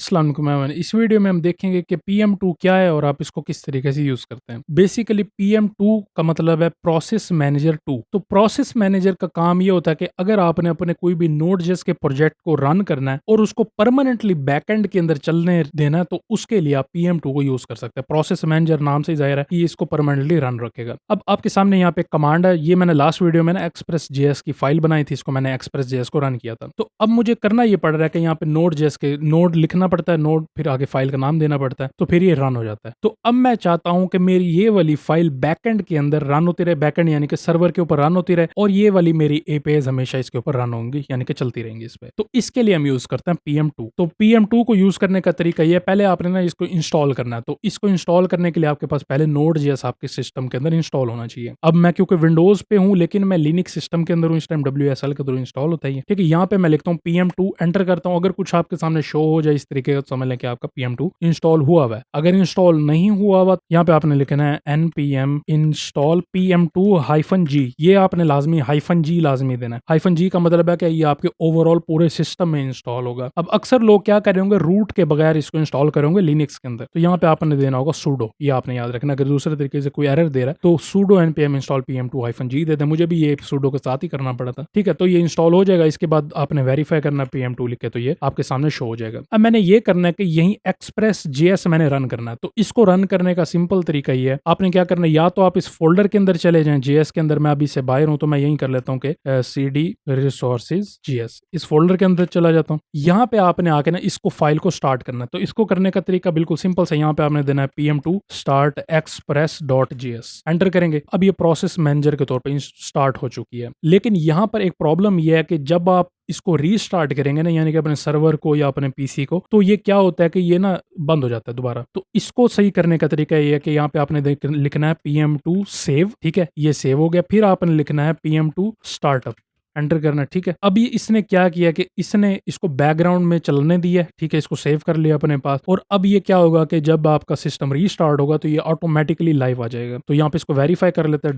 अस्सलाम वालेकुम एवरीवन। इस वीडियो में हम देखेंगे कि PM2 क्या है और आप इसको किस तरीके से यूज करते हैं। बेसिकली PM2 का मतलब है प्रोसेस मैनेजर 2। तो प्रोसेस मैनेजर का काम ये होता है कि अगर आपने अपने कोई भी Node.js के प्रोजेक्ट को रन करना है और उसको परमानेंटली बैकएंड के अंदर चलने देना है, तो उसके लिए आप PM2 को यूज कर सकते हैं। प्रोसेस मैनेजर नाम से ही जाहिर है कि इसको परमानेंटली रन रखेगा। अब आपके सामने यहाँ पे कमांड है, ये मैंने लास्ट वीडियो में ना एक्सप्रेस.js की फाइल बनाई थी, इसको मैंने एक्सप्रेस.js को रन किया था। तो अब मुझे करना ये पड़ रहा है कि यहाँ पे Node.js के नोड लिखना पड़ता है, नोड फिर आगे फाइल का नाम देना पड़ता है, तो फिर ये रन हो जाता है। तो अब मैं चाहता हूं कि मेरी ये वाली फाइल बैकएंड के अंदर रन होती रहे, बैकएंड यानी कि सर्वर के ऊपर रन होती रहे, और ये वाली मेरी एपीआईज हमेशा इसके ऊपर रन होंगी, यानी कि चलती रहेंगी इस पे। तो इसके लिए हम यूज करते हैं PM2। तो PM2 को यूज करने का तरीका ये है, पहले आपने ना इसको इंस्टॉल करना है। तो इसको इंस्टॉल करने के लिए आपके पास पहले Node.js आपके सिस्टम के अंदर इंस्टॉल होना चाहिए। अब मैं क्योंकि विंडोज पे हूं लेकिन मैं लिनक्स सिस्टम के अंदर हूं, इस टाइम WSL के थ्रू इंस्टॉल होता है। ठीक है, यहाँ पे मैं लिखता हूँ PM2, एंटर करता हूँ। अगर कुछ आपके सामने शो हो जाए इस तरीके का, समझ लें कि आपका PM2 इंस्टॉल हुआ हुआ है। अगर इंस्टॉल नहीं हुआ हुआ, यहाँ पे आपने लिखना है npm install PM2-g। ये आपने लाजमी -g लाजमी देना है। -g का मतलब है कि ये आपके ओवरऑल पूरे सिस्टम में इंस्टॉल होगा। अब अक्सर लोग क्या कर रहे होंगे, रूट के बगैर इसको इंस्टॉल करेंगे लिनक्स के अंदर, तो यहाँ पे आपने देना होगा sudo। ये आपने याद रखना। अगर दूसरे तरीके से कोई एरर दे रहा है तो sudo npm install PM2-g दे दें। मुझे भी ये sudo के साथ ही करना पड़ा था। ठीक है, तो ये इंस्टॉल हो जाएगा। इसके बाद आपने वेरीफाई करना PM2 लिख के, तो ये आपके सामने शो हो जाएगा। अब मैंने ये करना है कि यही एक्सप्रेस.js मैंने रन करना है। तो इसको रन करने का सिंपल तरीका ये है, आपने क्या करना है, या तो आप इस फोल्डर के अंदर चले जाएं JS के अंदर। मैं अभी से बाहर हूं तो मैं यही कर लेता हूं कि cd resources JS, इस फोल्डर के अंदर चला जाता हूं। यहाँ पे आपने आके ना इसको फाइल को स्टार्ट करना है। तो इसको करने का तरीका बिल्कुल सिंपल सा, यहाँ पे आपने देना है PM2 start express.js, एंटर करेंगे। अब ये प्रोसेस मैनेजर के तौर पर स्टार्ट हो चुकी है। लेकिन यहाँ पर एक प्रॉब्लम यह है कि जब आप इसको रीस्टार्ट करेंगे ना, यानी कि अपने सर्वर को या अपने पीसी को, तो ये क्या होता है कि ये ना बंद हो जाता है दोबारा। तो इसको सही करने का तरीका ये है कि यहाँ पे आपने लिखना है PM2 सेव। ठीक है, ये सेव हो गया। फिर आपने लिखना है PM2 स्टार्टअप, एंटर करना है। ठीक है, अब ये इसने क्या किया कि इसने इसको बैकग्राउंड में चलने दिया। ठीक है, इसको सेव कर लिया अपने पास। और अब ये क्या होगा कि जब आपका सिस्टम रीस्टार्ट होगा तो ये ऑटोमेटिकली लाइव आ जाएगा। तो यहाँ पे इसको वेरीफाई कर लेते हैं,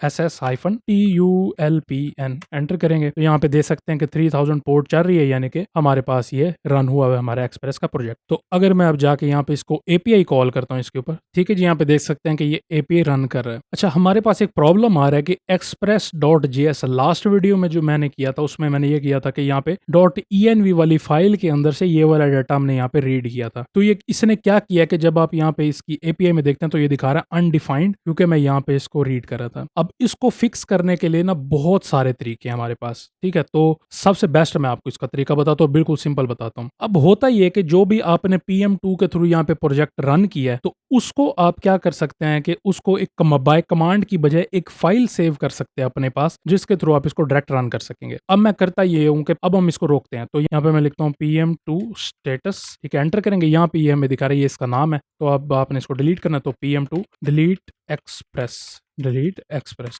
SS-TULPN, एंटर करेंगे। तो यहाँ पे दे सकते हैं कि 3000 पोर्ट चल रही है, यानी कि हमारे पास ये रन हुआ है हमारा एक्सप्रेस का प्रोजेक्ट। तो अगर मैं अब जाके यहाँ पे इसको API कॉल करता हूँ इसके ऊपर, ठीक है जी, यहाँ पे देख सकते हैं कि ये API रन कर रहा है। अच्छा, हमारे पास एक प्रॉब्लम आ रहा है कि express.js लास्ट वीडियो में जो मैंने किया था उसमें मैंने ये किया था कि यहाँ पे .env वाली फाइल के अंदर से ये वाला डाटा हमने यहाँ पे रीड किया था। तो ये इसने क्या किया कि जब आप यहाँ पे इसकी API में देखते हैं तो ये दिखा रहा है अनडिफाइंड, क्योंकि मैं यहाँ पे इसको रीड कर रहा था। अब इसको फिक्स करने के लिए ना बहुत सारे तरीके हैं हमारे पास। ठीक है, तो सबसे बेस्ट मैं आपको इसका तरीका बताता हूँ, बिल्कुल सिंपल बताता हूँ। अब होता ये कि जो भी आपने PM2 के थ्रू यहाँ पे प्रोजेक्ट रन किया है, तो उसको आप क्या कर सकते हैं कि उसको एक बाय कमांड की बजाय एक फाइल सेव कर सकते हैं अपने पास, जिसके थ्रू आप इसको डायरेक्ट रन कर सकेंगे। अब मैं करता ये हूं कि अब हम इसको रोकते हैं। तो यहाँ पे मैं लिखता हूँ PM2 स्टेटस। ठीक है, एंटर करेंगे। यहाँ पे ये हमें दिखा रहा है, ये इसका नाम है। तो अब आपने इसको डिलीट करना है। तो PM2 डिलीट एक्सप्रेस।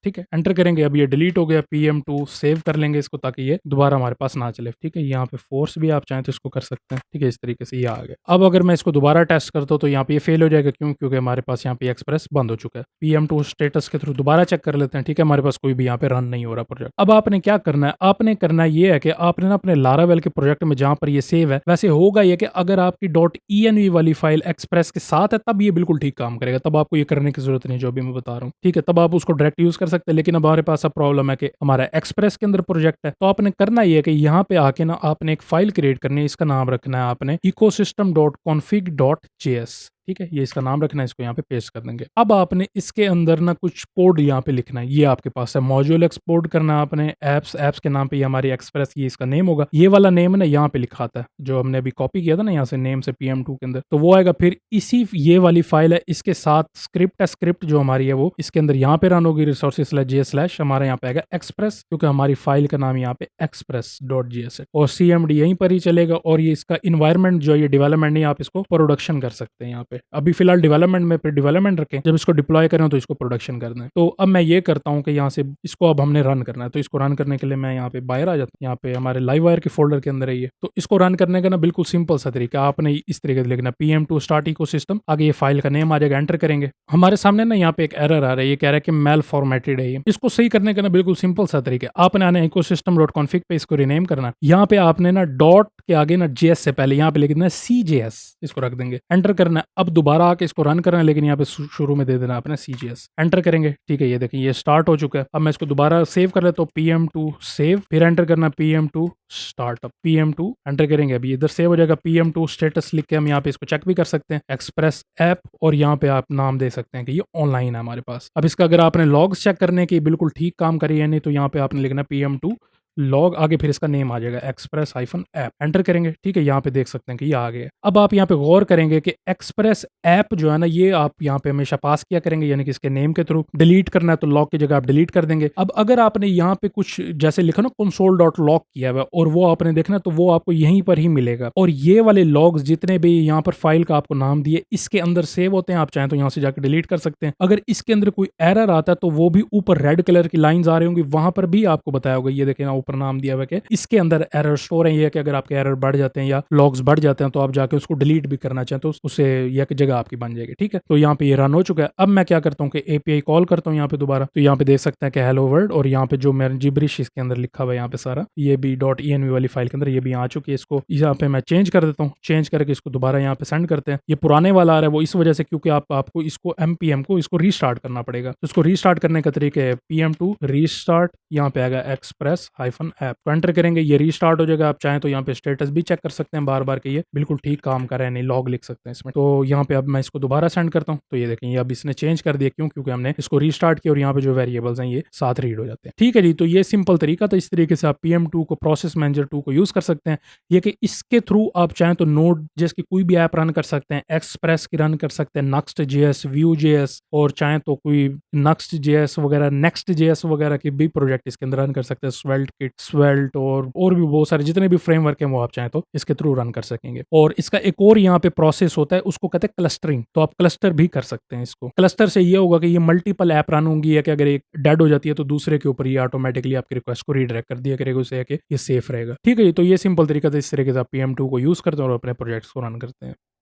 ठीक है, एंटर करेंगे। अब ये डिलीट हो गया। PM2 सेव कर लेंगे इसको ताकि ये दोबारा हमारे पास ना चले। ठीक है, यहाँ पे फोर्स भी आप चाहें तो इसको कर सकते हैं। ठीक है, इस तरीके से ये आ गया। अब अगर मैं इसको दोबारा टेस्ट करता हूँ तो यहाँ पे ये फेल हो जाएगा। क्यों? क्योंकि हमारे पास यहाँ पे एक्सप्रेस बंद हो चुका है। PM2 स्टेटस के थ्रू दोबारा चेक कर लेते हैं। ठीक है, हमारे पास कोई भी यहाँ पे रन नहीं हो रहा प्रोजेक्ट। अब आपने क्या करना है, आपने करना ये है कि आपने ना अपने लारावेल के प्रोजेक्ट में जहां पर ये सेव है, वैसे होगा ये कि अगर आपकी .env वाली फाइल एक्सप्रेस के साथ है तब ये बिल्कुल ठीक काम करेगा, तब आपको ये करने की जरूरत नहीं जो भी मैं बता रहा हूँ। ठीक है, तब आप उसको डायरेक्ट यूज कर सकते हैं। लेकिन अब हमारे पास अब प्रॉब्लम है कि हमारा एक्सप्रेस के अंदर प्रोजेक्ट है। तो आपने करना ये है कि यहाँ पे आके ना आपने एक फाइल क्रिएट करनी है। इसका नाम रखना है आपने ecosystem.config.js। ठीक है, ये इसका नाम रखना है। इसको यहाँ पे पेस्ट कर देंगे। अब आपने इसके अंदर ना कुछ कोड यहाँ पे लिखना है। ये आपके पास है, मॉड्यूल एक्सपोर्ट करना है आपने। एप्स के नाम पे ये हमारी एक्सप्रेस, ये इसका नेम होगा। ये वाला नेम ना यहाँ पे लिखा था जो हमने अभी कॉपी किया था ना यहाँ से नेम से PM2 के अंदर, तो वो आएगा। फिर इसी ये वाली फाइल है, इसके साथ स्क्रिप्ट है। स्क्रिप्ट जो हमारी है वो इसके अंदर यहाँ पे रन होगी, resources/j/ हमारा यहाँ पे आएगा एक्सप्रेस, क्योंकि हमारी फाइल का नाम यहाँ पे express.js है। और CMD यहीं पर ही चलेगा। और ये इसका इन्वायरमेंट जो ये डेवलपमेंट नहीं, आप इसको प्रोडक्शन कर सकते हैं यहाँ पे। अभी फिलहाल डेवलपमेंट में, फिर डेवलपमेंट रखें, जब इसको डिप्लॉय करें तो इसको प्रोडक्शन कर दें। तो अब मैं ये करता हूँ कि यहाँ से इसको अब हमने रन करना है, तो इसको रन करने के लिए मैं यहाँ पे बाहर आ जाता हूँ। यहाँ पे हमारे लाइव वायर के फोल्डर के अंदर है ये। तो इसको रन करने का ना बिल्कुल सिंपल सा तरीका, आपने इस तरीके से लिखना PM2 स्टार्ट इकोसिस्टम, आगे ये फाइल का नेम आ जाएगा, एंटर करेंगे। हमारे सामने ना यहाँ पे एक एरर आ रहा है, ये कह रहा है कि मेल फॉर्मेटेड है ये। इसको सही करने का ना बिल्कुल सिंपल सा तरीका, आपने आना ecosystem.config पे, इसको रीनेम करना। यहाँ पे आपने ना डॉट के आगे ना JS से पहले यहाँ पे लिखना है CJS, इसको रख देंगे, एंटर करना है। अब दोबारा आके इसको रन करना है, लेकिन यहाँ पे शुरू में दे देना आपने CJS, एंटर करेंगे। ठीक है, ये देखिए ये स्टार्ट हो चुका है। अब मैं इसको दोबारा सेव कर लेता हूँ, PM2 सेव, फिर एंटर करना PM2 स्टार्टअप, PM2 एंटर करेंगे। अभी इधर सेव हो जाएगा, PM2 स्टेटस लिख के हम यहाँ पे इसको चेक भी कर सकते हैं, एक्सप्रेस ऐप, और यहाँ पे आप नाम दे सकते हैं कि ये ऑनलाइन है हमारे पास। अब इसका अगर आपने लॉग्स चेक करने की बिल्कुल ठीक काम करी है नहीं, तो यहाँ पे आपने लिखना PM2 लॉग, आगे फिर इसका नेम आ जाएगा एक्सप्रेस हाइफन ऐप, एंटर करेंगे। ठीक है, यहाँ पे देख सकते हैं कि ये आ गया। अब आप यहाँ पे गौर करेंगे कि एक्सप्रेस ऐप जो है ना, ये आप यहाँ पे हमेशा पास किया करेंगे, यानी कि इसके नेम के थ्रू। डिलीट करना है तो लॉग की जगह आप डिलीट कर देंगे। अब अगर आपने यहाँ पे कुछ जैसे लिखा ना console.log किया हुआ, और वो आपने देखना, तो वो आपको यहीं पर ही मिलेगा। और ये वाले लॉग्स जितने भी यहाँ पर फाइल का आपको नाम दिए, इसके अंदर सेव होते हैं। आप चाहें तो यहाँ से जाकर डिलीट कर सकते हैं। अगर इसके अंदर कोई एरर आता है तो वो भी ऊपर रेड कलर की लाइंस आ रही होंगी, वहां पर भी आपको बताया होगा। ये देखें ना, ऊपर नाम दिया हुआ है कि इसके अंदर एरर स्टोर है। ये कि अगर आपके एरर बढ़ जाते हैं या लॉग्स बढ़ जाते हैं, तो आप जाके उसको डिलीट भी करना चाहें तो उससे एक जगह आपकी बन जाएगी। ठीक है, तो यहाँ पे ये रन हो चुका है। अब मैं क्या करता हूँ कि API कॉल करता हूँ यहाँ पे दोबारा। तो यहाँ पे देख सकते हैं कि हेलो वर्ल्ड, और यहाँ पे जो मेरा जिब्रिश इसके अंदर लिखा हुआ है यहाँ पे सारा, ये भी .env वाली फाइल के अंदर ये भी आ चुकी है। इसको यहाँ पे मैं चेंज कर देता हूँ, चेंज करके इसको दोबारा यहाँ पे सेंड करते हैं। ये पुराने वाला आ रहा है, वो इस वजह से क्योंकि आपको इसको MPM को इसको रीस्टार्ट करना पड़ेगा। तो इसको रीस्टार्ट करने का तरीका है PM2 रीस्टार्ट, यहाँ पे आएगा एक्सप्रेस हाइफन ऐप, तो एंटर करेंगे, ये रीस्टार्ट हो जाएगा। आप चाहें तो यहाँ पे स्टेटस भी चेक कर सकते हैं बार बार के ये बिल्कुल ठीक काम कर रहे हैं नहीं, लॉग लिख सकते हैं इसमें। तो यहाँ पे अब मैं इसको दोबारा सेंड करता हूँ, तो ये देखें ये अब इसने चेंज कर दिया। क्यों? क्योंकि हमने इसको रीस्टार्ट किया, और यहाँ पे जो वेरिएबल्स हैं ये साथ रीड हो जाते हैं। ठीक है जी, तो ये सिंपल तरीका था। इस तरीके से आप PM2 को, प्रोसेस मैनेजर 2 को यूज कर सकते हैं। ये कि इसके थ्रू आप चाहें तो नोड जेएस की कोई भी ऐप रन कर सकते हैं, एक्सप्रेस की रन कर सकते हैं, Next.js, Vue.js, और चाहें तो कोई Next.js वगैरह, Next.js वगैरह की भी प्रोजेक्ट इसके अंदर रन कर सकते हैं, स्वेल्ट किट, स्वेल्ट, और भी बहुत सारे जितने भी फ्रेमवर्क हैं वो आप चाहें तो इसके थ्रू रन कर सकेंगे। और इसका एक और यहाँ पे प्रोसेस होता है, उसको कहते हैं क्लस्टरिंग। तो आप क्लस्टर भी कर सकते हैं इसको। क्लस्टर से ये होगा कि ये मल्टीपल ऐप रन होंगी, या कि अगर एक डेड हो जाती है तो दूसरे के ऊपर ये ऑटोमेटिकली आपकी रिक्वेस्ट को रीडायरेक्ट कर दिया करेगा, उसे कि ये सेफ रहेगा। ठीक है, तो ये सिंपल तरीका था। इस तरीके से आप PM2 को यूज करते हैं और अपने प्रोजेक्ट्स को रन करते हैं।